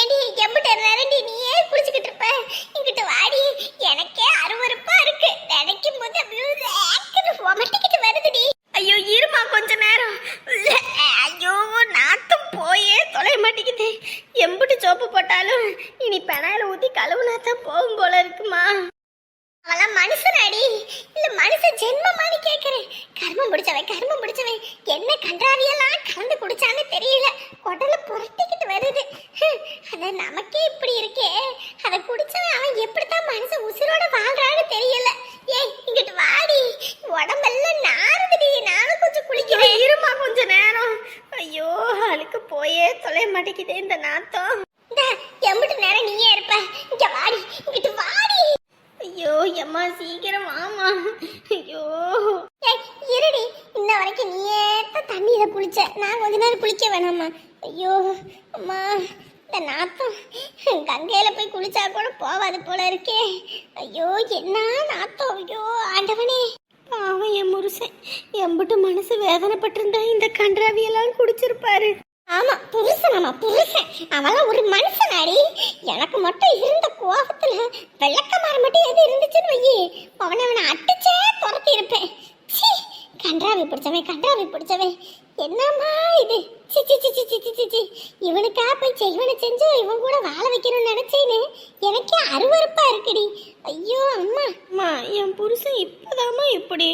ஏடி எம்பிட்ட நேரண்டி நீயே குளிச்சுக்கிட்டு இருப்ப இங்கிட்டு வாடி. எனக்கே அருவருப்பா இருக்கு நினைக்கும் போது ஒமட்டிக்கிட்டு வருதுடி. ஐயோ இருமா கொஞ்ச நேரம். ஐயோ நாத்தம் போயே தொலை மாட்டேங்குது. எம்பிட்டு சோப்பு போட்டாலும் இனி பெனாயில ஊத்தி கழுவுனா தான் போகும் போல இருக்குமா. அவெல்லாம் மனுஷனாடி இல்ல மனுஷ ஜென்மமானு கேக்குறேன். கர்மம் பிடிச்சவன் என்ன கன்றாவியெல்லாம் கலந்து குடிச்சான்னு தெரியல. உடல புரட்டிக்கிட்டு வருது. அத நமக்கே இப்படி இருக்கே, அத குடிச்சவன் அவன் எப்படித்தான் மனுஷன் உசிரோட வாழ்றான்னு தெரியல. ஏய் இங்கிட்டு வாடி, உடம்பெல்லாம் நாறுதுடி. நானும் கொஞ்சம் குளிக்கிறேன். இருமா கொஞ்ச நேரம். ஐயோ அழுக்கு போயே தொலை மாட்டேங்குதே இந்த நாத்தம். எம்பிட்டு நேரம் நீயே இருப்ப. இங்க வாடி, இங்கிட்டு வாடி. ஐயோ அம்மா சீக்கிரம் வாமா. ஐயோ இருடி, இன்ன வரைக்கும் நீயே தான் தண்ணியில குளிச்ச. நான் கொஞ்ச நேரம் குளிக்க வேணாமா. ஐயோ அம்மா இந்த நாத்தம் கங்கையில போய் குளிச்சா கூட போவாது போல இருக்கே. ஐயோ என்ன நாத்தம். ஐயோ ஆண்டவனே, பாவம் என் முருசன் எம்பிட்டு மனசு வேதனைப்பட்டிருந்தா இந்த கன்றாவியெல்லாம் குடிச்சிருப்பாரு. ஆமா புருஷன் அவெல்லாம் ஒரு மனுஷனாடி. எனக்கு மட்டும் இருந்த கோபத்துல வெள்ளக்கமாறு மட்டும் எது இருந்துச்சுன்னு வையி அவனை அடிச்சே துரத்தி இருப்பேன். கன்றாவி பிடிச்சவன் என்னம்மா இது. இவனுக்கா போய் இவனை செஞ்சு இவன் கூட வாழ வைக்கணும்னு நினைச்சேன்னு எனக்கே அருவருப்பா இருக்குடி. ஐயோ அம்மா அம்மா என் புருஷன் இப்பதாம்மா இப்படி.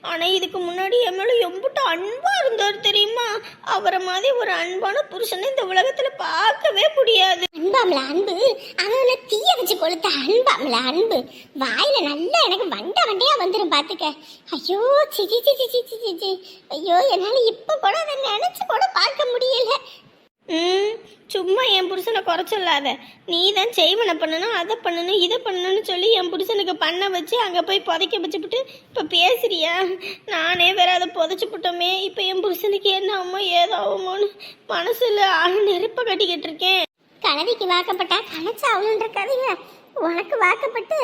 ஆனா இதுக்கு முன்னாடி என் மேல எம்பிட்டு அன்பா இருந்தார் தெரியுமா. அவரை மாதிரி ஒரு அன்பான புருஷனை இந்த உலகத்துல பார்க்கவே முடியாது. அன்பாம்ல அன்பு, அவனை தீய வச்சு கொளுத்த அன்பாம்ல அன்பு. வாயில நல்லா எனக்கு வண்டையா வந்துடும் பாத்துக்க. ஐயோ சி ஐயோ என்னால இப்ப கூட அதை நினைச்சு கூட பார்க்க முடியல. சும்மா என் புருஷனை குறைச்சொல்லாத. நீ தான் செய்வனை பண்ணணும், அதை பண்ணணும், இதை பண்ணணும்னு சொல்லி என் புருஷனுக்கு பண்ண வச்சு அங்கே போய் புதைக்க வச்சுப்புட்டு இப்போ பேசுறியா. நானே வேற அதை புதைச்சி விட்டோமே. இப்போ என் புருஷனுக்கு என்ன ஆகுமோ ஏதாகுமோன்னு மனசுல நெருப்ப கட்டிக்கிட்டு இருக்கேன். கனவிக்கு வாக்கப்பட்டா கணச்சா அவளுன்ற கதைங்க உனக்கு வாக்கப்பட்டு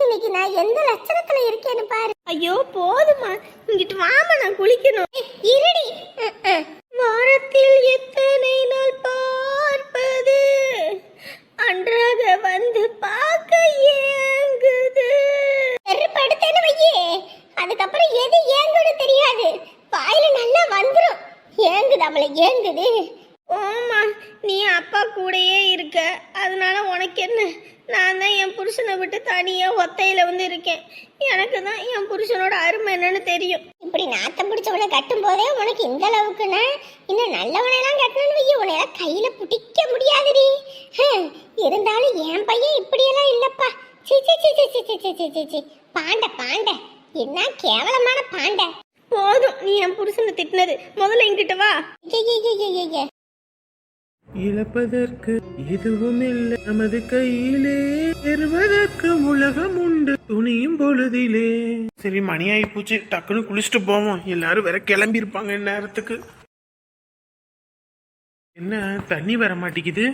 இன்னைக்கு நான் எந்த லட்சணத்துல இருக்கேன்னு பாரு. ஐயோ போதுமா, இங்கிட்டு வாமா நான் குளிக்கணும். இருடி. வாரத்தில் எத்தனை நாள் பார்ப்பது, அன்றாக வந்து பார்க்க ஏங்குது. படுத்தேன்னு வையே, அதுக்கப்புறம் எது ஏங்குது தெரியாது. வாயில நல்லா வந்துடும். ஏங்குது. ஓமா நீ அப்பா கூடயே இருக்க, அதனால உனக்கு என்ன. நான் தான் என் புருஷனை விட்டு தனியாக ஒத்தையில் வந்து இருக்கேன். எனக்கு தான் என் புருஷனோட அருமை என்னன்னு தெரியும். இப்படி நாத்தம் பிடிச்சவனை கட்டும் போதே உனக்கு இந்த அளவுக்குன்னா இன்னும் நல்லவனெல்லாம் கட்டணும்னு வைய உனையெல்லாம் கையில் பிடிக்க முடியாதுடி. இருந்தாலும் என் பையன் இப்படியெல்லாம் இல்லைப்பா. சி பாண்ட என்ன கேவலமான பாண்ட. போதும் நீ என் புருஷனை திட்டினது. முதல்ல என்கிட்ட வா. இழப்பதற்கு எதுவும் இல்லை நமது கையிலே, பெறுவதற்கு உலகம் உண்டு துணியும் பொழுதிலே. சரி மணி ஆகி போச்சு, டக்குன்னு குளிச்சுட்டு போவோம். எல்லாரும் வேற கிளம்பி இருப்பாங்க நேரத்துக்கு. என்ன தண்ணி வர மாட்டேங்குது.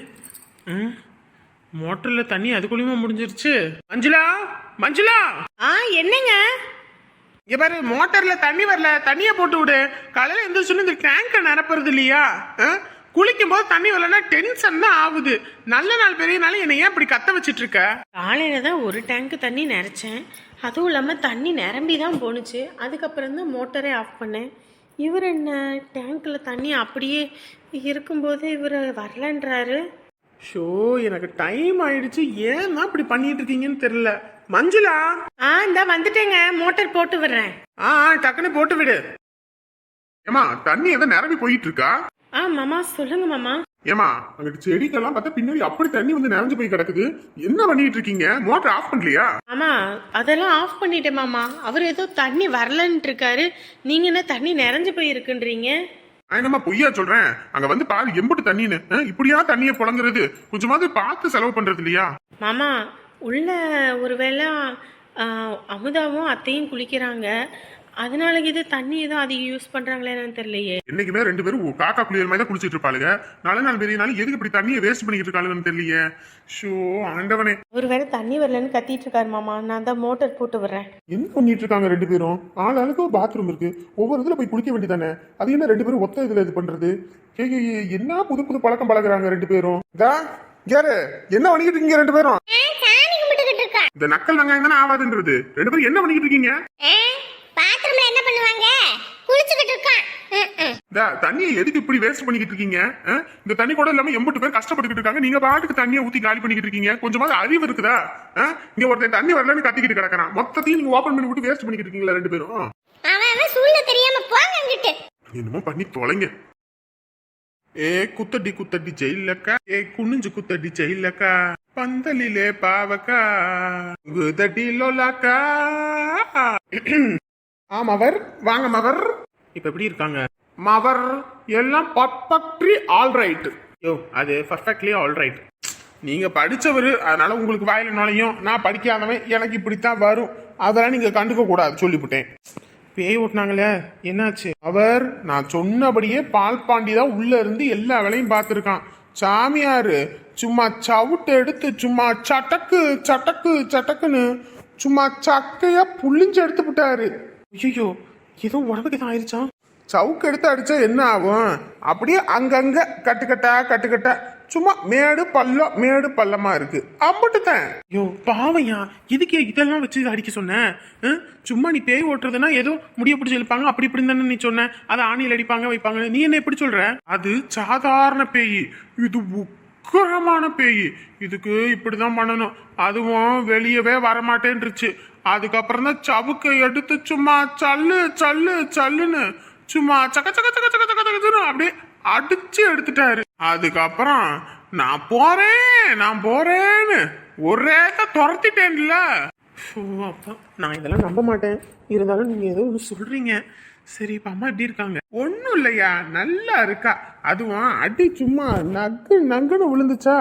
மோட்டர்ல தண்ணி அதுக்குள்ளயுமா முடிஞ்சிருச்சு. மஞ்சுளா என்னங்க இங்க பாரு, மோட்டர்ல தண்ணி வரல, தண்ணிய போட்டு விடு. காலையில எந்திரிச்சுன்னு இந்த டேங்க நிரப்புறது இல்லையா. குளிக்கும் போது தண்ணி வரலன்னா டென்ஷன் தான் ஆகுது. நல்ல நாள் பெரிய நாள் என்னை ஏன் இப்படி கத்த வச்சிட்டு இருக்க. காலையில தான் ஒரு டேங்க் தண்ணி நிறச்சேன். அதுவும் இல்லாமல் தண்ணி நிரம்பி தான் போணுச்சு. அதுக்கப்புறம் தான் மோட்டரே ஆஃப் பண்ணேன். இவர் என்ன டேங்க்ல தண்ணி அப்படியே இருக்கும்போது இவர் வரலன்றாரு. ஷோ எனக்கு டைம் ஆயிடுச்சு. ஏன் தான் இப்படி பண்ணிட்டு இருக்கீங்கன்னு தெரியல. மஞ்சுளா இந்த வந்துட்டேங்க, மோட்டர் போட்டு விடுறேன். டக்குன்னு போட்டு விடு. ஏமா தண்ணி எதை நிரம்பி போயிட்டு இருக்கா. மாமா சொல்லுங்க மாமா. ஏமா அங்கிட்டு செடிக்கெல்லாம் பார்த்தா பின்னாடி அப்படி தண்ணி வந்து நிறைஞ்சு போய் கிடக்குது. என்ன பண்ணிட்டு இருக்கீங்க? மோட்டர் ஆஃப் பண்ணலையா? ஆமா அதெல்லாம் ஆஃப் பண்ணிட்டேன் மாமா. அவர் ஏதோ தண்ணி வரலன்ட்டு இருக்காரு. நீங்க என்ன தண்ணி நிறைஞ்சு போய் இருக்குன்றீங்க? என்னமா பொய்யா சொல்றேன். அங்க வந்து பாரு எம்புட்டு தண்ணின்னு. இப்படியா தண்ணிய புழங்குறது? கொஞ்சமாவது பார்த்து செலவு பண்றது இல்லையா? மாமா உள்ள ஒருவேளை அமுதாவும் அத்தையும் குளிக்கிறாங்க. அதனால இது தண்ணி எதுவும் அதிகம் யூஸ் பண்றாங்களே என்னன்னு தெரியலையே. என்னைக்குமே ரெண்டு பேரும் காக்கா குளியல் மாதிரி தான் குளிச்சிட்டு இருப்பாளுங்க. நல்ல நாள் பெரிய நாள் எதுக்கு இப்படி தண்ணியை வேஸ்ட் பண்ணிட்டு இருக்காளுங்கன்னு தெரியலையே. ஷோ ஆண்டவனே, ஒரு வேளை தண்ணி வரலன்னு கத்திட்டு இருக்காரு மாமா. நான் தான் மோட்டர் போட்டு விடுறேன். என்ன பண்ணிட்டு இருக்காங்க ரெண்டு பேரும்? ஆளாளுக்கு பாத்ரூம் இருக்கு, ஒவ்வொரு இதுல போய் குளிக்க வேண்டியதானே. அது என்ன ரெண்டு பேரும் ஒத்த இதுல இது பண்றது? என்ன புது புது பழக்கம் பழகுறாங்க ரெண்டு பேரும். யாரு என்ன பண்ணிக்கிட்டு இருக்கீங்க ரெண்டு பேரும்? சாமி கும்பிட்டுக்கிட்டு இருக்கா. இந்த நக்கல் வெங்காயம் தானே ஆவாதுன்றது. ரெண்டு பேரும் என்ன பண்ணிக்கிட்டு இருக்கீங்க? பாத்ரூம்ல என்ன பண்ணுவாங்க? குளிச்சுக்கிட்டு இருக்கான். தண்ணியை எதுக்கு இப்படி வேஸ்ட் பண்ணிக்கிட்டு இருக்கீங்க? இந்த தண்ணி கூட இல்லாம எம்பட்டு பேர் கஷ்டப்பட்டுக்கிட்டு இருக்காங்க. நீங்க பாட்டுக்கு தண்ணியை ஊத்தி காலி பண்ணிக்கிட்டு இருக்கீங்க. கொஞ்சமாவது அறிவு இருக்குதா? இங்க ஒருத்தன் தண்ணி வரலன்னு கத்திக்கிட்டு கிடக்குறான். மொத்தத்தையும் நீங்க ஓபன் பண்ணி விட்டு வேஸ்ட் பண்ணிக்கிட்டு இருக்கீங்களா ரெண்டு பேரும்? அவன் சூழ்நிலை தெரியாம போங்க அங்கிட்டு. என்னமோ பண்ணி தொலைங்க. ஏ குத்தடி குத்தடி ஜெயிலக்கா, ஏ குனிஞ்சு குத்தடி ஜெயிலக்கா, பந்தலிலே பாவக்கா குதடி லோலாக்கா. மவர் வாங்க மவர். இப்ப எப்படி இருக்காங்க மவர்? எல்லாம் பர்ஃபெக்ட்லி ஆல் ரைட். யோ அது பர்ஃபெக்ட்லி ஆல் ரைட். நீங்க படிச்சவரு, அதனால உங்களுக்கு வாயில நுழையும். நான் படிக்காதவன், எனக்கு இப்படித்தான் வரும். அதெல்லாம் நீங்க கண்டுக்க கூடாது சொல்லிவிட்டேன். பேய் ஓட்டினாங்களே என்னாச்சு? அவர் நான் சொன்னபடியே பால் பாண்டி தான் உள்ள இருந்து எல்லா வேலையும் பார்த்துருக்கான். சாமியாரு சும்மா சவுட்டு எடுத்து சும்மா சட்டக்கு சட்டக்கு சட்டக்குன்னு சும்மா சக்கையா புள்ளிஞ்சு எடுத்து விட்டாரு. ஐயோ ஏதோ உடம்புக்கு தான் ஆயிடுச்சா? சவுக்கு எடுத்து அடிச்சா என்ன ஆகும்? அப்படியே அங்கங்க கட்டுக்கட்டா கட்டுக்கட்டா சும்மா மேடு பள்ளமா இருக்கு. அம்பட்டுதான். யோ பாவையா, இதுக்கு இதெல்லாம் வச்சு அடிக்க சொன்னேன்? சும்மா நீ பேய் ஓட்டுறதுன்னா ஏதோ முடிய பிடிச்சி இழுப்பாங்க அப்படி இப்படி தானே நீ சொன்ன. அதை ஆணியில் அடிப்பாங்க வைப்பாங்க. நீ என்ன எப்படி சொல்ற? அது சாதாரண பேய், இது உக்கரமான பேய். இதுக்கு இப்படிதான் பண்ணணும். அதுவும் வெளியவே வரமாட்டேன்ருச்சு. அதுக்கப்புறம் தான் சவுக்கை எடுத்து சும்மா சல்லு சல்லு சல்லுன்னு சும்மா சக்க சக்க சக்க சக்க சக்க சக்கன்னு அப்படியே அடிச்சு எடுத்துட்டாரு. அதுக்கப்புறம் நான் போறேன்னு ஒரே துரத்திட்டேன்ல. அப்பா நான் இதெல்லாம் நம்ப மாட்டேன். இருந்தாலும் நீங்க ஏதோ ஒன்று சொல்றீங்க. சரி இப்ப அம்மா எப்படி இருக்காங்க? ஒன்னும் இல்லையா, நல்லா இருக்கா. அதுவும் அடி சும்மா நங்குன்னு விழுந்துச்சா,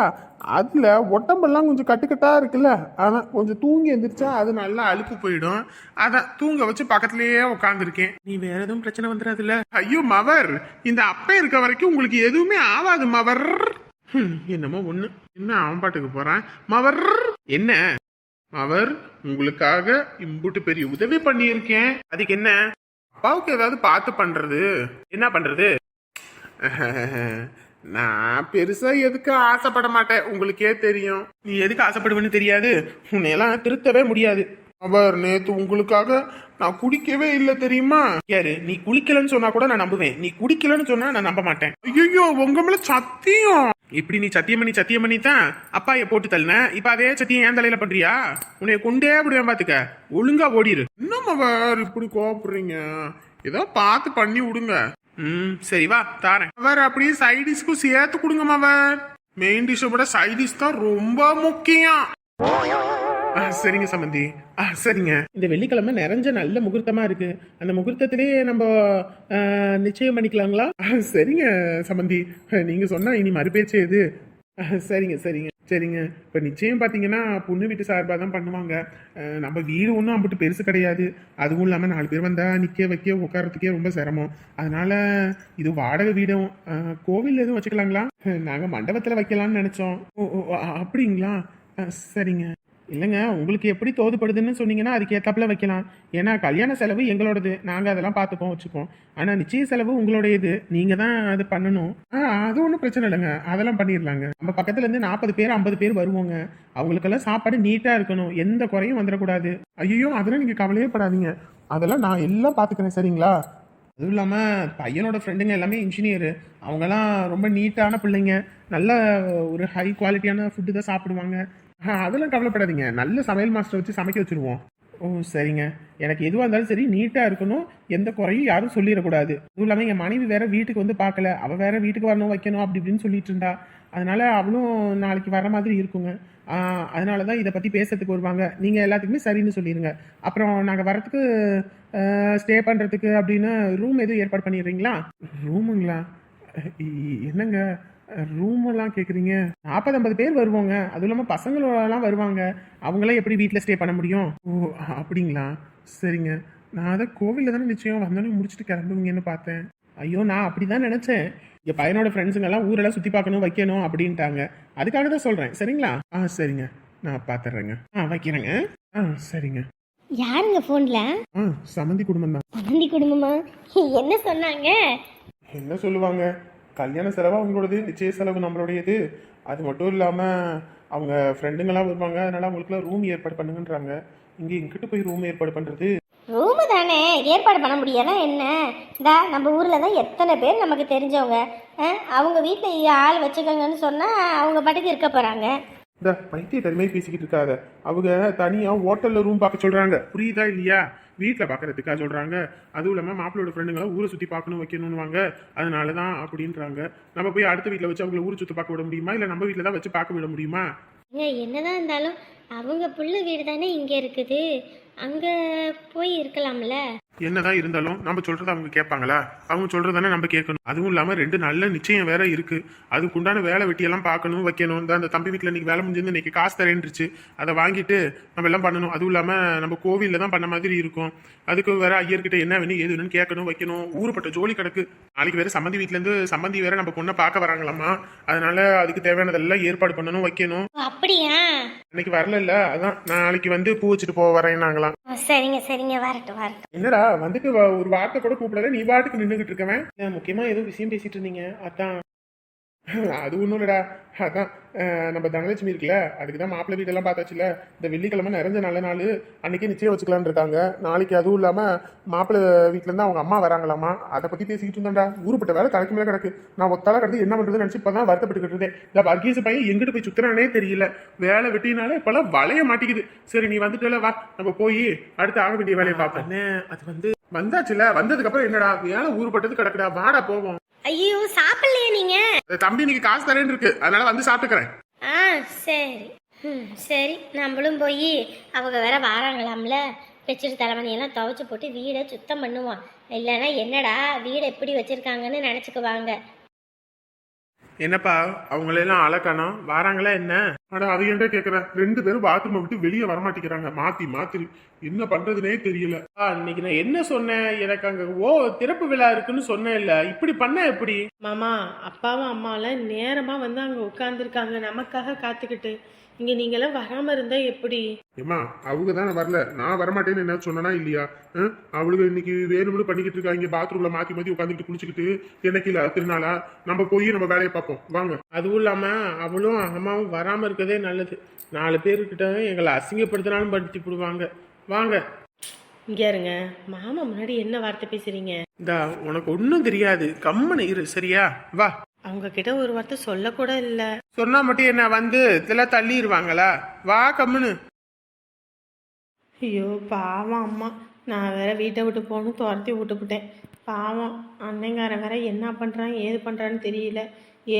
அதுல உடம்பெல்லாம் கொஞ்சம் கட்டுக்கட்டா இருக்குல்ல, அதான் கொஞ்சம் தூங்கி எந்திரிச்சா அது நல்லா அலுப்பு போயிடும். அதான் தூங்க வச்சு பக்கத்திலேயே உட்காந்துருக்கேன். நீ வேற எதுவும் பிரச்சனை வந்துடாதுல்ல? ஐயோ மவர், இந்த அப்ப இருக்க வரைக்கும் உங்களுக்கு எதுவுமே ஆகாது மவர். என்னமோ ஒண்ணு. என்ன அவன் பாட்டுக்கு போறான் மவர்? என்ன மவர், உங்களுக்காக இம்புட்டு பெரிய உதவி பண்ணியிருக்கேன். அதுக்கு என்ன? அப்பாவுக்கு ஏதாவது பார்த்து பண்றது. என்ன பண்றது? நான் பெருசா எதுக்கு ஆசைப்பட மாட்டேன், உங்களுக்கே தெரியும். நீ எதுக்கு ஆசைப்படுவேன்னு தெரியாது. உன்னையெல்லாம் திருத்தவே முடியாது. அவர் நேத்து உங்களுக்காக நான் குடிக்கவே இல்லை தெரியுமா? யாரு? நீ குளிக்கலன்னு சொன்னா கூட நான் நம்புவேன். நீ குடிக்கலன்னு சொன்னா நான் நம்ப மாட்டேன். ஐயோ உங்க மேல சத்தியம். இப்படி நீ சத்தியம் பண்ணி தான் அப்பாய போட்டு தள்ளின. இப்ப அதே சத்தியம் ஏன் தலையில பண்றியா? உன்னைய கொண்டே விடுவேன் பாத்துக்க. ஒழுங்கா ஓடிரு. இன்னும் அவர் இப்படி கோபப்படுறீங்க? ஏதோ பார்த்து பண்ணி விடுங்க. சரி வா தாரேன். அவர் அப்படியே சைடிஷ்க்கும் சேர்த்து கொடுங்க அவர். மெயின் டிஷ்ஷை விட சைடிஷ் தான் ரொம்ப முக்கியம். சரிங்க சம்பந்தி. சரிங்க. இந்த வெள்ளிக்கிழமை நிறைஞ்ச நல்ல முகூர்த்தமா இருக்கு. அந்த முகூர்த்தத்திலேயே நம்ம நிச்சயம் பண்ணிக்கலாங்களா? சரிங்க சம்பந்தி, நீங்க சொன்னா இனி மறுபேச்சு எது? சரிங்க. இப்போ நிச்சயம் பார்த்தீங்கன்னா பொண்ணு வீட்டு சார்பாக தான் பண்ணுவாங்க. நம்ம வீடு ஒன்றும் அம்பிட்டு பெருசு கிடையாது. அதுவும் இல்லாமல் 4 பேர் வந்தால் நிற்க வைக்க உட்காரத்துக்கே ரொம்ப சிரமம். அதனால இது வாடகை வீடும். கோவில் எதுவும் வச்சுக்கலாங்களா? நாங்கள் மண்டபத்தில் வைக்கலாம்னு நினச்சோம். ஓ அப்படிங்களா? சரிங்க. இல்லைங்க, உங்களுக்கு எப்படி தோதுப்படுதுன்னு சொன்னீங்கன்னா அதுக்கு ஏத்தாப்புல வைக்கலாம். ஏன்னா கல்யாண செலவு எங்களோடது, நாங்கள் அதெல்லாம் பார்த்துப்போம் வச்சுப்போம். ஆனால் நிச்சய செலவு உங்களுடையது, நீங்கள் தான் அது பண்ணணும். அது ஒன்றும் பிரச்சனை இல்லைங்க, அதெல்லாம் பண்ணிடலாங்க. நம்ம பக்கத்துலேருந்து 40 பேர் 50 பேர் வருவோங்க. அவங்களுக்கெல்லாம் சாப்பாடு நீட்டாக இருக்கணும், எந்த குறையும் வந்துடக்கூடாது. ஐயோ அதெல்லாம் நீங்கள் கவலையே படாதீங்க, அதெல்லாம் நான் எல்லாம் பார்த்துக்கிறேன். சரிங்களா? அதுவும் இல்லாமல் பையனோட ஃப்ரெண்டுங்க எல்லாமே இன்ஜினியரு. அவங்கெல்லாம் ரொம்ப நீட்டான பிள்ளைங்க, நல்ல ஒரு ஹை குவாலிட்டியான ஃபுட்டு தான் சாப்பிடுவாங்க. அதெல்லாம் கவலைப்படாதீங்க, நல்ல சமையல் மாஸ்டர் வச்சு சமைக்க வச்சிருவோம். ஓ சரிங்க. எனக்கு எதுவாக இருந்தாலும் சரி நீட்டாக இருக்கணும், எந்த குறையும் யாரும் சொல்லிடக்கூடாது. அதுவும் இல்லாமல் என் மனைவி வேற வீட்டுக்கு வந்து பார்க்கல, அவள் வேற வீட்டுக்கு வரணும் வைக்கணும் அப்படி இப்படின்னு சொல்லிட்டு இருந்தா. அதனால அவளும் நாளைக்கு வர மாதிரி இருக்குங்க. அதனால தான் இதை பற்றி பேசுறதுக்கு வருவாங்க. நீங்கள் எல்லாத்துக்குமே சரின்னு சொல்லிடுங்க. அப்புறம் நாங்கள் வரத்துக்கு ஸ்டே பண்ணுறதுக்கு அப்படின்னு ரூம் எதுவும் ஏற்பாடு பண்ணிடுறீங்களா? ரூமுங்களா? என்னங்க ரூமெல்லாம் கேட்குறீங்க? 40-50 பேர் வருவாங்க. அதுவும் இல்லாமல் பசங்களெல்லாம் வருவாங்க. அவங்களாம் எப்படி வீட்டில் ஸ்டே பண்ண முடியும்? ஓ அப்படிங்களா? சரிங்க, நான் அதை கோவிலில் தானே நிச்சயம் வந்தோடனே முடிச்சுட்டு கிளம்புவீங்கன்னு பார்த்தேன். ஐயோ நான் அப்படிதான் நினைச்சேன். என் பையனோட ஃப்ரெண்ட்ஸுங்க எல்லாம் ஊரெல்லாம் சுற்றி பார்க்கணும் வைக்கணும் அப்படின்ட்டாங்க. அதுக்காக தான் சொல்கிறேன். சரிங்களா? சரிங்க, நான் பார்த்துட்றேங்க. வைக்கிறேங்க. சரிங்க. யாருங்க ஃபோன்ல? சமந்தி குடும்பம் தான். சமந்தி குடும்பமா? என்ன சொன்னாங்க? என்ன சொல்லுவாங்க, கல்யாண செலவு அவங்களோடது, நிச்சய செலவு நம்மளுடையது. அது மட்டும் இல்லாமல் அவங்க ஃப்ரெண்டுங்கெல்லாம் வருவாங்க, அதனால அவங்களுக்குலாம் ரூம் ஏற்பாடு பண்ணுங்கன்றாங்க. இங்கே எங்கிட்ட போய் ரூம் ஏற்பாடு பண்ணுறது? ரூமு தானே ஏற்பாடு பண்ண முடியாதா என்ன? நம்ம ஊரில் தான் எத்தனை பேர் நமக்கு தெரிஞ்சவங்க. அவங்க வீட்டில் ஆள் வச்சுக்கோங்கன்னு சொன்னால் அவங்க பாட்டுக்கு இருக்க போகிறாங்க. இந்த பைத்திய தனிமையை பேசிக்கிட்டு இருக்காத. அவங்க தனியாக ஹோட்டலில் ரூம் பார்க்க சொல்கிறாங்க. புரியுதா இல்லையா? வீட்டில் பார்க்கறதுக்காக சொல்கிறாங்க. அதுவும் இல்லாமல் மாப்பிளோட ஃப்ரெண்டுங்களை ஊரை சுற்றி பார்க்கணும் வைக்கணும்னுவாங்க. அதனால தான் அப்படின்றாங்க. நம்ம போய் அடுத்த வீட்டில் வச்சு அவங்கள ஊரை சுற்றி பார்க்க விட முடியுமா? இல்லை நம்ம வீட்டில் தான் வச்சு பார்க்க விட முடியுமா? என்னதான் இருந்தாலும் அவங்க புள்ள வீடு தானே இங்கே இருக்குது, அங்கே போய் இருக்கலாம்ல. என்னதான் இருந்தாலும் நம்ம சொல்றத அவங்க கேட்பாங்களா? அவங்க சொல்றதானே நம்ம கேட்கணும். அதுவும் இல்லாம 2 நல்ல நிச்சயம் வேற இருக்கு. அதுக்குண்டான வேலை வெட்டியெல்லாம் பார்க்கணும் வைக்கணும். அந்த தம்பி வீட்டில் இன்னைக்கு வேலை முடிஞ்சது, இன்னைக்கு காசு தரேன்ருச்சு. அதை வாங்கிட்டு நம்ம எல்லாம் பண்ணணும். அதுவும் இல்லாம நம்ம கோவிலில் தான் பண்ண மாதிரி இருக்கும். அதுக்கு வேற ஐயர்கிட்ட என்ன வேணும் ஏது வேணும்னு கேட்கணும் வைக்கணும். ஊருப்பட்ட ஜோலி கிடக்கு. நாளைக்கு வேற சம்மந்தி வீட்டிலேருந்து சம்மந்தி வேற நம்ம பொண்ணை பார்க்க வராங்களாமா. அதனால அதுக்கு தேவையானதெல்லாம் ஏற்பாடு பண்ணணும் வைக்கணும். அப்படியா? இன்னைக்கு வரல இல்ல, அதான் நாளைக்கு வந்து பூ வச்சுட்டு போக வரேன்னாங்களாம். சரிங்க சரிங்க, வரட்டும் வரட்டும். என்னடா வந்துட்டு ஒரு வார்த்தை கூட கூப்பிடல, நீ பாட்டுக்கு நின்றுகிட்டு இருக்கவன். முக்கியமா ஏதோ விஷயம் பேசிட்டு இருந்தீங்க, அதான். அது ஒன்றும் இல்லடா, அதான் நம்ம தனலட்சுமி இருக்குல்ல, அதுக்கு தான் மாப்பிள்ளை வீடெல்லாம் பார்த்தாச்சுல. இந்த வெள்ளிக்கிழமை நிறைஞ்ச நல்ல நாள், அன்னைக்கே நிச்சயம் வச்சுக்கலான்னு இருக்காங்க. நாளைக்கு அதுவும் இல்லாமல் மாப்பிள்ளை வீட்டிலேருந்து அவங்க அம்மா வராங்களாமா. அதை பற்றி பேசிக்கிட்டு இருந்தாண்டா. ஊருப்பட்ட வேலை தலைக்கு மேலே கிடக்கு. நான் ஒத்தால கிடந்து என்ன பண்ணுறதுன்னு நினச்சி இப்போ தான் வருத்தப்பட்டுக்கிட்டு இருந்தேன். இந்த வர்கீஸ் பையன் எங்கிட்டு போய் சுத்துறானே தெரியல. வேலை வெட்டினால இப்போல்லாம் வளைய மாட்டேங்குது. சரி நீ வந்துட்டு வா, நம்ம போய் அடுத்து ஆக வேண்டிய வேலையை பார்ப்பேன். அது வந்து வந்தாச்சுல, வந்ததுக்கு அப்புறம் என்னடா வேலை ஊருப்பட்டது கிடக்குடா, வாடா போவோம். ஐயோ சாப்பிடலையே நீங்க? தம்பி இன்னைக்கு காசு தரேன்னு இருக்கு, அதனால வந்து சாப்பிட்டுக்கிறேன். சரி. சரி, நம்மளும் போய் அவங்க வேற வாராங்களாம்ல, வச்சுட்டு தலைமணியெல்லாம் துவைச்சு போட்டு வீடை சுத்தம் பண்ணுவோம். இல்லைன்னா என்னடா வீடை எப்படி வச்சிருக்காங்கன்னு நினச்சிக்குவாங்க. என்னப்பா அவங்களெல்லாம் அழகானோம் வாராங்களா என்ன? அட அது என்ன கேக்குற, 2 பேரும் பாத்ரூம் விட்டு வெளியே வரமாட்டேங்கிறாங்க. மாத்தி என்ன பண்றதுனே தெரியல. இன்னைக்கு நான் என்ன சொன்னேன், எனக்கு அங்க திறப்பு விழா இருக்குன்னு சொன்னேன் இல்ல, இப்படி பண்ண எப்படி? மாமா அப்பாவும் அம்மாலாம் நேரமாக வந்து அங்கே உட்காந்துருக்காங்க நமக்காக காத்துக்கிட்டு. இங்கே நீங்களாம் வராமல் இருந்தால் எப்படி? ஏமா அவங்க தானே வரல, நான் வரமாட்டேன்னு என்ன சொன்னா இல்லையா? அவளுக்கு இன்னைக்கு வேணும்னு பண்ணிக்கிட்டு இருக்காங்க. பாத்ரூம்ல மாத்தி உட்காந்துட்டு குளிச்சுக்கிட்டு. எனக்கு இல்ல திருநாளா, நம்ம போய் நம்ம வேலையை பார்ப்போம் வாங்க. அதுவும் இல்லாம அவளும் அம்மாவும் வராம இருக்கதே நல்லது. 4 பேருக்கிட்ட எங்களை அசிங்கப்படுத்தினாலும் படுத்தி போடுவாங்க. வாங்க. இங்கே இருங்க, மாமா முன்னாடி என்ன வார்த்தை பேசுறீங்க? இந்தா உனக்கு ஒன்றும் தெரியாது, கம்மனு இரு சரியா? வா. அவங்க கிட்ட ஒரு வார்த்தை சொல்லக்கூட இல்லை. சொன்னா மட்டும் என்ன வந்து இதெல்லாம் தள்ளிடுவாங்களா? வா கம்முன்னு. ஐயோ பாவம் அம்மா, நான் வேற வீட்டை விட்டு போகணும் துரத்தி விட்டுப்புட்டேன். பாவம் அன்னைங்காரன் வேற என்ன பண்ணுறான் ஏது பண்ணுறான்னு தெரியல.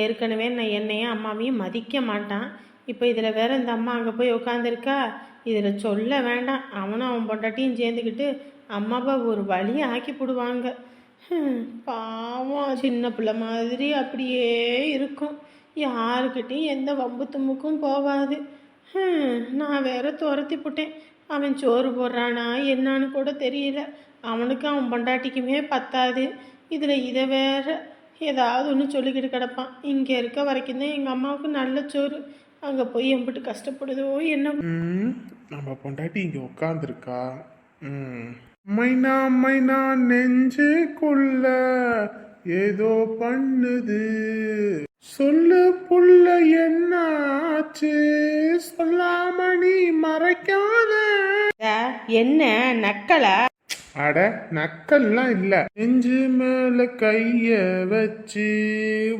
ஏற்கனவே நான் என்னையும் அம்மாவையும் மதிக்க மாட்டான். இப்போ இதில் வேற இந்த அம்மா அங்கே போய் உட்காந்துருக்கா. இதில் சொல்ல வேண்டாம், அவனும் அவன் பொண்டாட்டியும் சேர்ந்துக்கிட்டு அம்மாவை ஒரு வழியை ஆக்கி போடுவாங்க. பாவம் சின்ன பிள்ளை மாதிரி அப்படியே இருக்கும். யாருக்கிட்டையும் எந்த வம்பு தும்முக்கும் போகாது. நான் வேற துரத்தி போட்டேன். அவன் சோறு போடுறானா என்னான்னு கூட தெரியல. அவனுக்கும் அவன் பொண்டாட்டிக்குமே பத்தாது. இதில் இதை வேற ஏதாவது ஒன்று சொல்லிக்கிட்டு கிடப்பான். இங்கே இருக்க வரைக்கும் தான் எங்கள் அம்மாவுக்கு நல்ல சோறு. அங்கே போய் எம்பிட்டு கஷ்டப்படுதோ என்ன. நம்ம பொண்டாட்டி இங்கே உட்காந்துருக்கா. மைனா மைனா நெஞ்சுக்குள்ள ஏதோ பண்ணுது, சொல்லு புள்ள என்னாச்சு, சொல்லாம நீ மறைக்காத. என்ன நக்கலா? அட நக்கல்லாம் இல்ல, நெஞ்சு மேல கைய வச்சு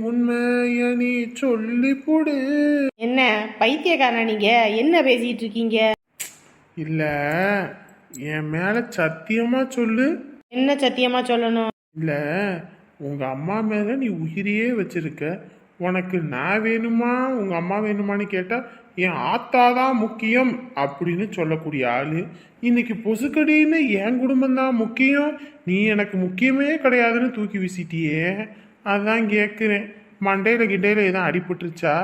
உண்மைய நீ சொல்லி புடு. என்ன பைத்தியக்காரனா நீங்க? என்ன பேசிட்டு இருக்கீங்க? இல்ல என் மேல சத்தியமா சொல்லு. என்ன சத்தியமா சொல்லணும்? இல்ல உங்க அம்மா மேல நீ உயிரையே வச்சிருக்க. உனக்கு நான் வேணுமா உங்க அம்மா வேணுமான்னு கேட்டா என் ஆத்தாதான் முக்கியம் அப்படின்னு சொல்லக்கூடிய ஆளு இன்னைக்கு பொசுக்கடின்னு என் குடும்பம் தான் முக்கியம், நீ எனக்கு முக்கியமே கிடையாதுன்னு தூக்கி வீசிட்டியே. அதான் கேட்குறேன், மண்டையில கிண்டையில எதுவும் அடிபட்டுருச்சா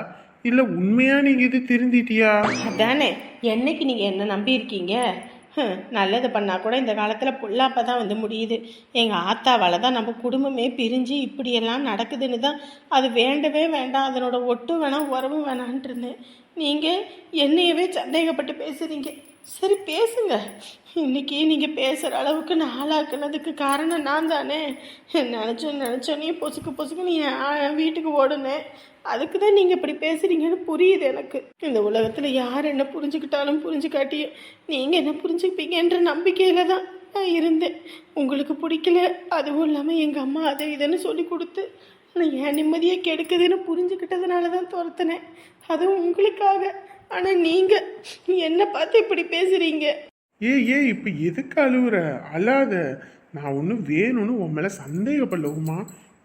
இல்லை உண்மையா நீங்க இது திருந்திட்டியா? அதானே, என்னைக்கு நீங்க என்ன நம்பி இருக்கீங்க? நல்லது பண்ணால் கூட இந்த காலத்தில் பொல்லாப்ப தான் வந்து முடியுது. எங்கள் ஆத்தாவால் தான் நம்ம குடும்பமே பிரிஞ்சு இப்படியெல்லாம் நடக்குதுன்னு தான் அது வேண்டவே வேண்டாம், அதனோட ஒட்டு வேணாம் உறவு வேணான்ட்டு இருந்தேன். நீங்கள் என்னையவே சந்தேகப்பட்டு பேசுகிறீங்க. சரி பேசுங்க. இன்னைக்கு நீங்கள் பேசுகிற அளவுக்கு நான் ஆளாக்குனதுக்கு காரணம் நான் தானே. நினச்சோன்னே பொசுக்கு நீ என் வீட்டுக்கு ஓடுனேன். அதுக்கு தான் நீங்கள் இப்படி பேசுகிறீங்கன்னு புரியுது எனக்கு. இந்த உலகத்தில் யார் என்ன புரிஞ்சுக்கிட்டாலும் புரிஞ்சுக்காட்டியும் நீங்கள் என்ன புரிஞ்சுப்பீங்கன்ற நம்பிக்கையில் தான் நான் இருந்தேன். உங்களுக்கு பிடிக்கல, அதுவும் இல்லாமல் எங்கள் அம்மா அதை இதுன்னு சொல்லி கொடுத்து நான் என் நிம்மதியை கெடுக்குதுன்னு புரிஞ்சுக்கிட்டதுனால தான் துரத்துனேன். அதுவும் உங்களுக்காக. ஆனால் நீங்கள் என்னை பார்த்து இப்படி பேசுகிறீங்க. ஏய் இப்ப எதுக்கு அழுவுற? அழாத. நான் ஒன்றும் வேணும்னு உன் மேல சந்தேகப்படல உமா.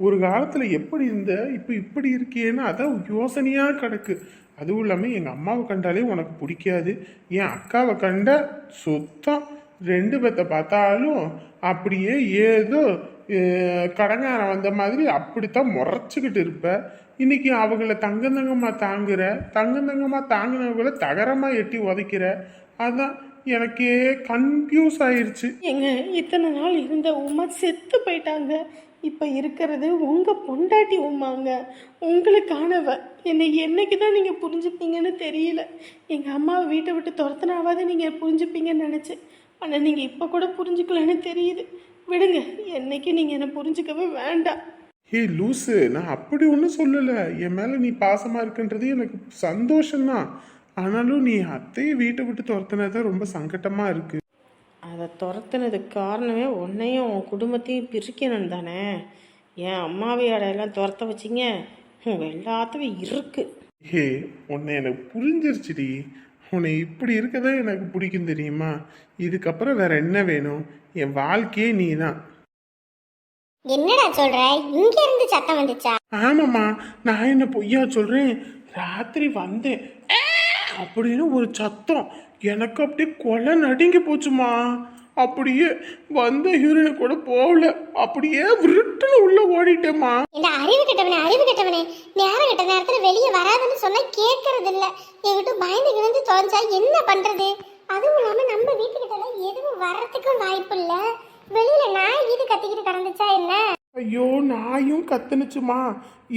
ஒரு காலத்துல எப்படி இருந்த இப்ப இப்படி இருக்கியேன்னு அதான் யோசனையா கிடக்கு. அதுவும் இல்லாம எங்க அம்மாவை கண்டாலே உனக்கு பிடிக்காது, என் அக்காவை கண்ட சுத்தம். ரெண்டு பேத்த பார்த்தாலும் அப்படியே ஏதோ கடங்காரம் வந்த மாதிரி அப்படித்தான் முறைச்சிக்கிட்டு இருப்ப. இன்னைக்கு அவங்கள தங்கமா தாங்கினவங்கள தகரமா எட்டி உதைக்கிற. அதான் எனக்கே கன்ஃபியூஸ் ஆயிடுச்சு. எங்க இத்தனை நாள் இருந்த உமா செத்து போயிட்டாங்க. இப்போ இருக்கிறது உங்கள் பொண்டாட்டி உமாங்க, உங்களுக்கானவ. என்னை என்னைக்கு தான் நீங்கள் புரிஞ்சுப்பீங்கன்னு தெரியல. எங்கள் அம்மாவை வீட்டை விட்டு துரத்துனாவாது நீங்கள் புரிஞ்சுப்பீங்கன்னு நினச்சேன். ஆனால் நீங்கள் இப்போ கூட புரிஞ்சுக்கலன்னு தெரியுது. விடுங்க, என்னைக்கு நீங்கள் என்னை புரிஞ்சுக்கவே வேண்டாம். ஹே லூசு, நான் அப்படி ஒன்றும் சொல்லலை. என் மேலே நீ பாசமாக இருக்குன்றது எனக்கு சந்தோஷம்தான். ஆனாலும் நீ அத்தையை வீட்டை விட்டு துரத்துனதான் ரொம்ப சங்கட்டமாக இருக்கு. அதை துரத்துனதுக்கு காரணமே உன்னையும் உன் குடும்பத்தையும் பிரிக்கணும் தானே. என் அம்மாவையோடையெல்லாம் துரத்த வச்சிங்க, உங்கள் எல்லாத்துக்கும் இருக்கு. ஹே, உன்னை எனக்கு புரிஞ்சிருச்சுடி. உன்னை இப்படி இருக்கதான் எனக்கு பிடிக்கும் தெரியுமா. இதுக்கப்புறம் வேற என்ன வேணும்? என் வாழ்க்கையே நீ தான். என்னடா சொல்ற? இங்க இருந்து சத்தம் வந்துச்சா? ஆமாம்மா, நான் என்ன பொய்யா சொல்றேன்? ராத்திரி வந்தேன் அப்படின்னு ஒரு சத்தம், எனக்கு அப்படியே கொலை நடுங்கி போச்சுமா. அப்படியே வந்த ஹீரோயினை கூட போகல, அப்படியே விருட்டுன்னு உள்ள ஓடிட்டேம்மா. இந்த அறிவு கெட்டவனே நேரம் கெட்ட நேரத்துல வெளியே வராதுன்னு சொன்னா கேட்கறது இல்ல. என்கிட்ட பயந்து கிழந்து தோஞ்சா என்ன பண்றது? அதுவும் இல்லாம நம்ம வீட்டுக்கிட்ட எதுவும் வர்றதுக்கும் வாய்ப்பு இல்ல. வெளியில நாய் இது கத்திக்கிட்டு கடந்துச்சா என்ன? ஐயோ, நாயும் கத்துனுச்சுமா.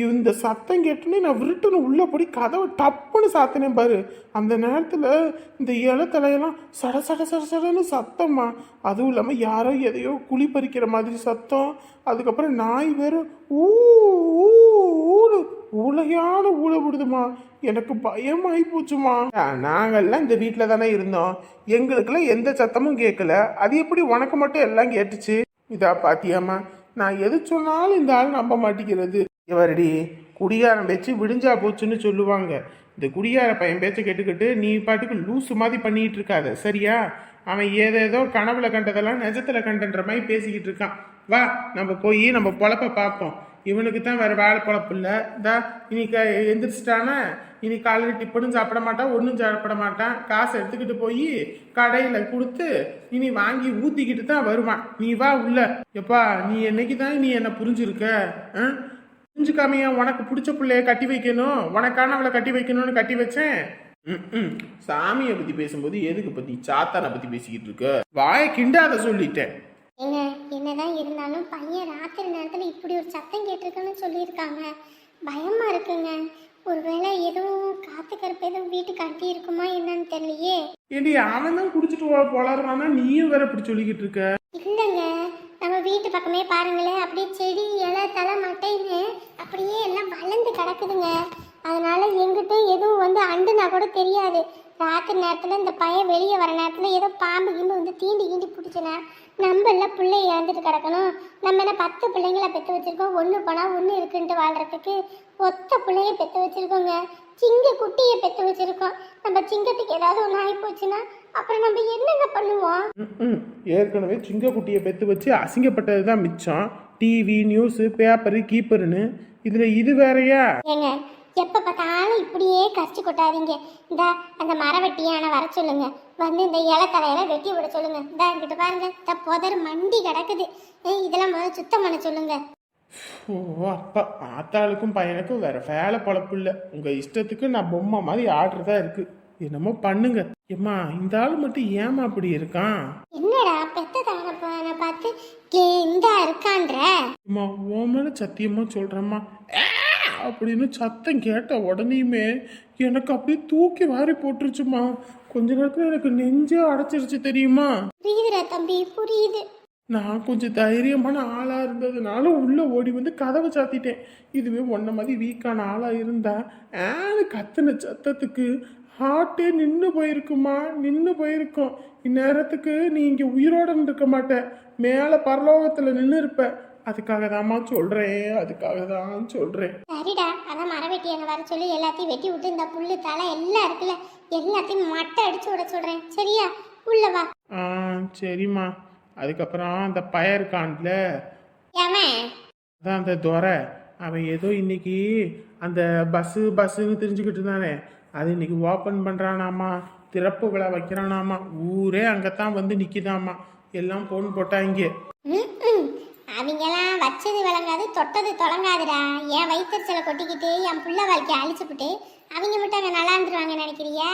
இந்த சத்தம் கேட்டுன்னு நான் விருட்டுன்னு உள்ள போய் கதவை டப்புன்னு சாத்தினேன் பாரு. அந்த நேரத்துல இந்த இலத்தலையெல்லாம் சடன்னு சத்தம்மா. அதுவும் இல்லாம யாரோ எதையோ குழி பறிக்கிற மாதிரி சத்தம். அதுக்கப்புறம் நாய் வேற ஊழையான ஊழ விடுதுமா. எனக்கு பயமாயி போச்சுமா. நாங்கெல்லாம் இந்த வீட்டுல தானே இருந்தோம், எங்களுக்கெல்லாம் எந்த சத்தமும் கேட்கல. அது எப்படி உனக்கு மட்டும் எல்லாம் கேட்டுச்சு? இதா பாத்தியாமா, நான் எது சொன்னாலும் இந்த ஆள் நம்ப மாட்டேங்கிறது. இவரடி குடியாரம் பேச்சு விடிஞ்சா போச்சுன்னு சொல்லுவாங்க. இந்த குடியார பையன் பேச்சை கேட்டுக்கிட்டு நீ பாட்டுக்கு லூசு மாதிரி பண்ணிட்டு இருக்காத, சரியா? அவன் ஏதேதோ கனவுல கண்டதெல்லாம் நிஜத்துல கண்டன்ற மாதிரி பேசிக்கிட்டு இருக்கான். வா, நம்ம போய் நம்ம பொழப்ப பார்ப்போம். இவனுக்கு தான் வேற வேலை பொழப்பு இல்லை. இதா இன்னைக்கு எந்திரிச்சிட்டானா, இனி காலையில் டிப்பனும் சாப்பிட மாட்டான், ஒன்றும் சாப்பிட மாட்டான். காசை எடுத்துக்கிட்டு போய் கடையில் கொடுத்து இனி வாங்கி ஊற்றிக்கிட்டு தான் வருவான். நீ வா உள்ள. எப்பா, நீ என்னைக்கு தான் நீ என்ன புரிஞ்சிருக்க? புரிஞ்சுக்காமையா உனக்கு பிடிச்ச பிள்ளைய கட்டி வைக்கணும், உனக்கானவளை கட்டி வைக்கணும்னு கட்டி வச்சேன். சாமியை பற்றி பேசும்போது எதுக்கு பற்றி சாத்தானை பற்றி பேசிக்கிட்டு இருக்க? வாயை கிண்டாத சொல்லிட்டேன். என்னதான் இருந்தாலும் பையன் ராத்திரி நேரத்துல இப்படி ஒரு சத்தம் கேட்டிருக்குன்னு சொல்லியிருக்காங்க. பயமா இருக்குங்க. ஒருவேளை எதுவும் காத்து கருப்பு எதுவும் வீட்டுக்கு அட்டி இருக்குமா என்னன்னு தெரியலையே. ஏடி, அவன் தான் குடிச்சிட்டு போலாடுறானா, நீயும் வேற இப்படி சொல்லிக்கிட்டு இருக்க? இல்லைங்க, நம்ம வீட்டு பக்கமே பாருங்களேன், அப்படியே செடி இலை தலை மட்டைன்னு அப்படியே எல்லாம் வளர்ந்து கிடக்குதுங்க. அதனால எங்கிட்ட எதுவும் அண்டுனா கூட தெரியாது. ராத்திரி நேரத்தில் இந்த பையன் வெளியே வர நேரத்தில் ஏதோ பாம்பு கிம்பு தீண்டி பிடிச்சினா நம்ம எல்லாம் பிள்ளைய இறந்துட்டு கிடக்கணும். நம்ம என்ன 10 பிள்ளைங்கள பெற்று வச்சிருக்கோம், ஒன்று போனால் ஒன்று இருக்குன்ட்டு வாழ்றதுக்கு. ஒத்த பிள்ளைய பெற்று வச்சிருக்கோங்க, சிங்க குட்டியை பெற்று வச்சிருக்கோம். நம்ம சிங்கத்துக்கு ஏதாவது ஒன்று ஆகி போச்சுன்னா அப்புறம் நம்ம என்னங்க பண்ணுவோம்? ஏற்கனவே சிங்க குட்டியை பெற்று வச்சு அசிங்கப்பட்டது தான் மிச்சம். டிவி, நியூஸு, பேப்பரு, கீப்பருன்னு இதில் இது வேறையா? ஏங்க, எப்போ பார்த்தாலும் இப்படியே கரிச்சு கொட்டாதீங்க. இந்த அந்த மரவெட்டியான வர சொல்லுங்க, இந்த இலத்தலையெல்லாம் வெட்டி விட சொல்லுங்க. இந்த என்கிட்ட பாருங்க, இந்த புதர் மண்டி கிடக்குது, இதெல்லாம் முதல்ல சுத்தம் பண்ண சொல்லுங்க. ஓ அப்பா, ஆத்தாளுக்கும் பையனுக்கும் வேற வேலை பொழப்பு இல்லை. உங்க இஷ்டத்துக்கு நான் பொம்மை மாதிரி ஆடுறதா இருக்கு. என்னமோ பண்ணுங்க. ஏம்மா இந்த ஆள் மட்டும் ஏமா அப்படி இருக்கான்? என்னடா பெத்த தானப்பான பார்த்து இந்தா இருக்கான்ற? அம்மா உன் மேல சத்தியமா சொல்றேம்மா அப்படின்னு சத்தம் கேட்ட உடனேயுமே எனக்கு அப்படியே தூக்கி வாரி போட்டுருச்சுமா. கொஞ்ச நேரத்துல எனக்கு நெஞ்சே அடைச்சிருச்சு தெரியுமா. புரியுதுடா தம்பி, புரியுது. நான் கொஞ்சம் தைரியமான ஆளா இருந்ததுனால உள்ள ஓடி வந்து கதவை சாத்திட்டேன். இதுவே ஒன்ன மாதிரி வீக்கான ஆளா இருந்தா கத்துன சத்தத்துக்கு ஹார்ட்டே நின்று போயிருக்குமா, நின்று போயிருக்கும். இந்நேரத்துக்கு நீ இங்க உயிரோட இருக்க மாட்ட, மேல பரலோகத்துல நின்று இருப்ப. அதுக்காக தான்மா சொல்றேன், அதுக்காக தான் சொல்றேன். சரிடா, அதான் மரம் வெட்டி என்ன வர சொல்லி எல்லாத்தையும் வெட்டி விட்டு இந்த புல்லு தலை எல்லாம் இருக்குல்ல எல்லாத்தையும் மட்டை அடிச்சு விட சொல்றேன். சரியா? உள்ள வா. சரிம்மா. அதுக்கப்புறம் அந்த பையன் இருக்கான்ல, ஏவன்? அதான் அந்த துரை, அவன் ஏதோ இன்னைக்கு அந்த பஸ்ஸுன்னு தெரிஞ்சுக்கிட்டு இருந்தானே, அது இன்னைக்கு ஓப்பன் பண்றானாமா, திறப்பு விழா வைக்கிறானாமா. ஊரே அங்கத்தான் வந்து நிக்குதாமா. எல்லாம் போன் போட்டாங்க. அவங்கெல்லாம் வச்சது விளங்காது தொட்டது தொடங்காதுடா. என் வயிற்றுச்சலை கொட்டிக்கிட்டு என் புள்ள வாழ்க்கையை அழிச்சுப்புட்டு அவங்க மட்டும் அங்கே நல்லா இருந்துருவாங்க நினைக்கிறியா?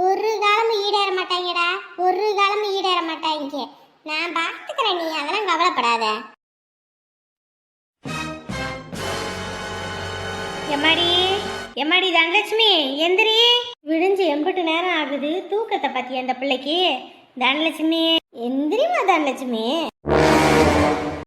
ஒரு காலமும் ஈடேற மாட்டாங்கடா, ஒரு காலமும் ஈடேற மாட்டாங்க. நான் பார்த்துக்கிறேன், நீ அதெல்லாம் கவலைப்படாத. எம்மாடி எம்மாடி தனலட்சுமி எந்திரி. விடிஞ்சு எம்பிட்டு நேரம் ஆகுது, தூக்கத்தை பத்தி அந்த பிள்ளைக்கு. தனலட்சுமி எந்திரிமா தனலட்சுமி.